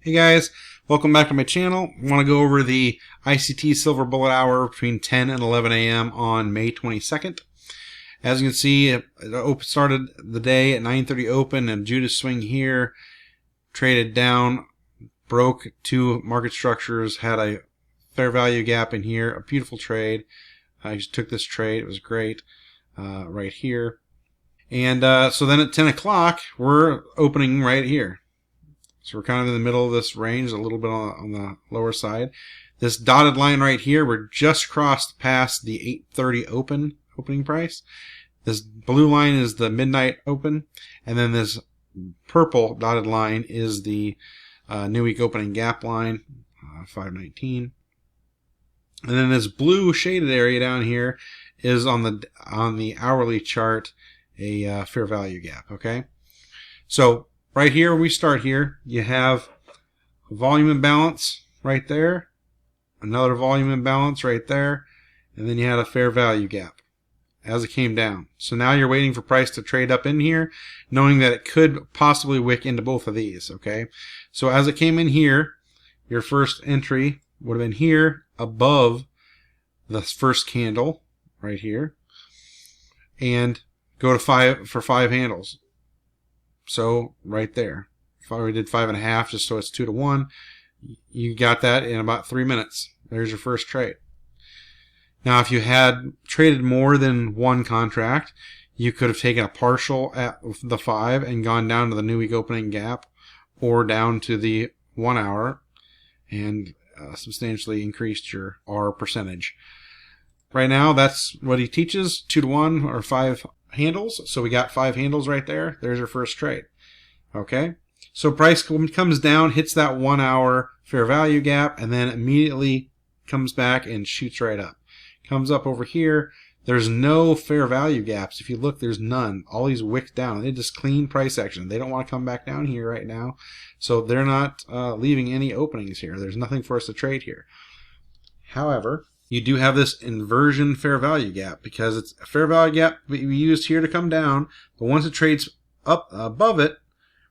Hey guys, welcome back to my channel. I want to go over the ICT Silver Bullet Hour between 10 and 11 a.m. on May 22nd. As you can see, it started the day at 9:30 open, and Judas swing here, traded down, broke two market structures, had a fair value gap in here, a beautiful trade. I just took this trade, it was great, right here. And so then at 10 o'clock, we're opening right here. So we're kind of in the middle of this range, a little bit on the lower side. This dotted line right here, we're just crossed past the 8:30 opening price. This blue line is the midnight open, and then this purple dotted line is the new week opening gap line, 519. And then this blue shaded area down here is on the hourly chart a fair value gap. Okay, so right here, we start here, you have a volume imbalance right there, another volume imbalance right there, and then you had a fair value gap as it came down. So now you're waiting for price to trade up in here, knowing that it could possibly wick into both of these, okay? So as it came in here, your first entry would have been here above the first candle right here, and go to 5 for 5 handles. So right there, if I did 5.5, just so it's 2 to 1, you got that in about 3 minutes. There's your first trade. Now, if you had traded more than one contract, you could have taken a partial at the 5 and gone down to the new week opening gap, or down to the 1 hour, and substantially increased your R percentage. Right now, that's what he teaches: 2 to 1 or 5 handles. So we got 5 handles right there. There's your first trade. Okay, so price comes down, hits that 1 hour fair value gap, and then immediately comes back and shoots right up. Comes up over here. There's no fair value gaps. If you look, there's none. All these wick down. They just clean price action. They don't want to come back down here right now, so they're not leaving any openings here. There's nothing for us to trade here. However, you do have this inversion fair value gap, because it's a fair value gap we used here to come down, but once it trades up above it,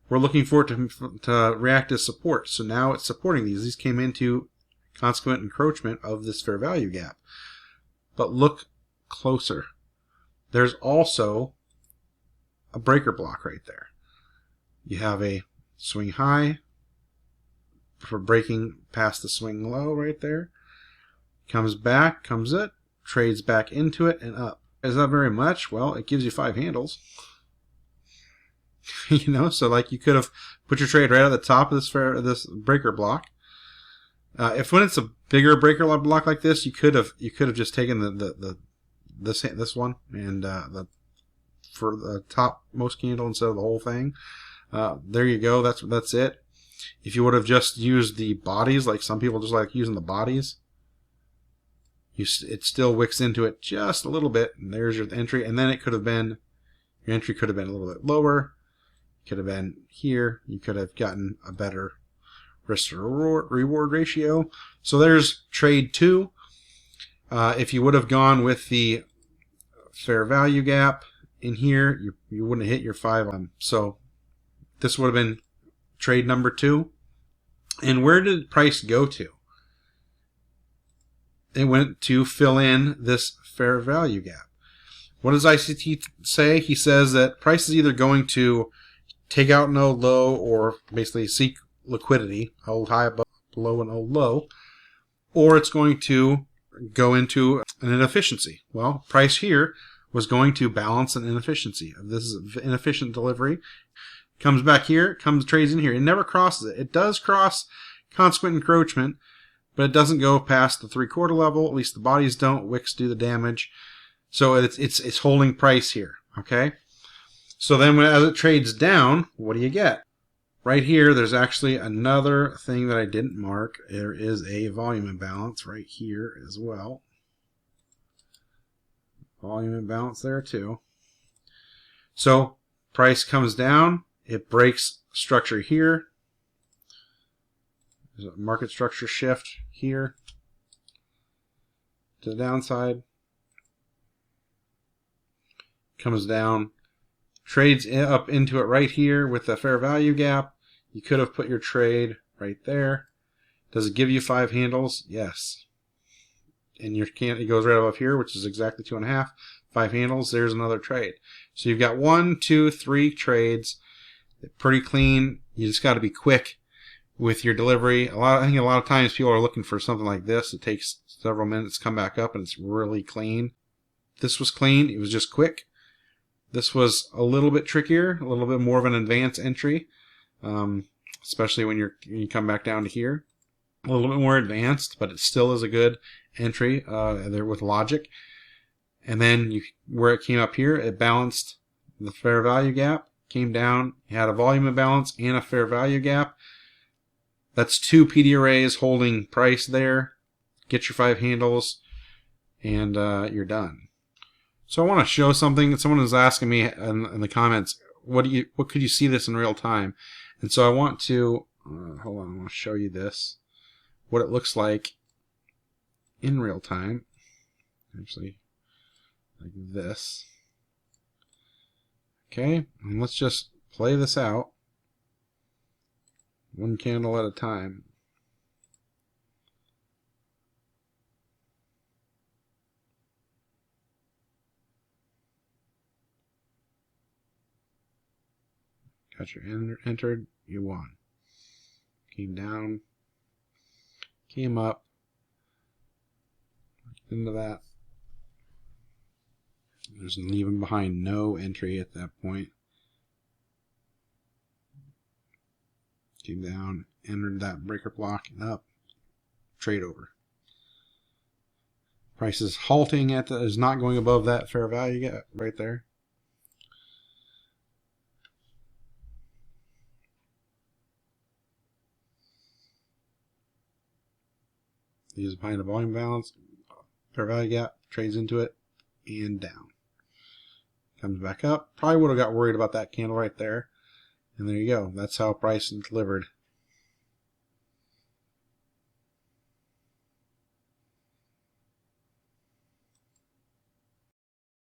we're looking for it to react as support. So now it's supporting these. These came into consequent encroachment of this fair value gap. But look closer. There's also a breaker block right there. You have a swing high for breaking past the swing low right there. Comes back, trades back into it and up. Is that very much? Well, it gives you 5 handles. You know, so like you could have put your trade right at the top of this breaker block. If when it's a bigger breaker block like this, you could have just taken this one and for the top most candle instead of the whole thing. There you go. That's it. If you would have just used the bodies, like some people just like using the bodies, it still wicks into it just a little bit, and there's your entry. And then your entry could have been a little bit lower. Could have been here. You could have gotten a better risk to reward ratio. So there's trade 2. If you would have gone with the fair value gap in here, you wouldn't have hit your 5. So this would have been trade number 2. And where did price go to? It went to fill in this fair value gap. What does ICT say? He says that price is either going to take out an old low, or basically seek liquidity, hold high above, below an old low, or it's going to go into an inefficiency. Well, price here was going to balance an inefficiency. This is inefficient delivery. Comes back here, trades in here. It never crosses it. It does cross consequent encroachment, but it doesn't go past the 3/4 level. At least the bodies don't. Wicks do the damage. So it's holding price here. Okay. So then as it trades down, what do you get? Right here, there's actually another thing that I didn't mark. There is a volume imbalance right here as well. Volume imbalance there too. So price comes down. It breaks structure here. There's a market structure shift here to the downside. Comes down. Trades up into it right here with the fair value gap. You could have put your trade right there. Does it give you 5 handles? Yes. And your can, it goes right above here, which is exactly 2.5. 5 handles. There's another trade. So you've got 1, 2, 3 trades. Pretty clean. You just got to be quick with your delivery. I think a lot of times people are looking for something like this. It takes several minutes to come back up, and it's really clean. This was clean. It was just quick. This was a little bit trickier, a little bit more of an advanced entry, especially when you come back down to here. A little bit more advanced, but it still is a good entry there with logic. And then where it came up here, it balanced the fair value gap, came down, had a volume imbalance and a fair value gap. That's 2 PD arrays holding price there. Get your 5 handles, and you're done. So I want to show something. Someone was asking me in the comments, what could you see this in real time? And so I want to hold on. I want to show you this, what it looks like in real time. Actually, like this. Okay, and let's just play this out, one candle at a time. Got your entered, you won. Came down, came up, into that. There's leaving behind no entry at that point. Came down, entered that breaker block, and up. Trade over. Price is halting is not going above that fair value gap right there. These behind a volume balance, fair value gap, trades into it, and down. Comes back up. Probably would have got worried about that candle right there. And there you go. That's how price is delivered.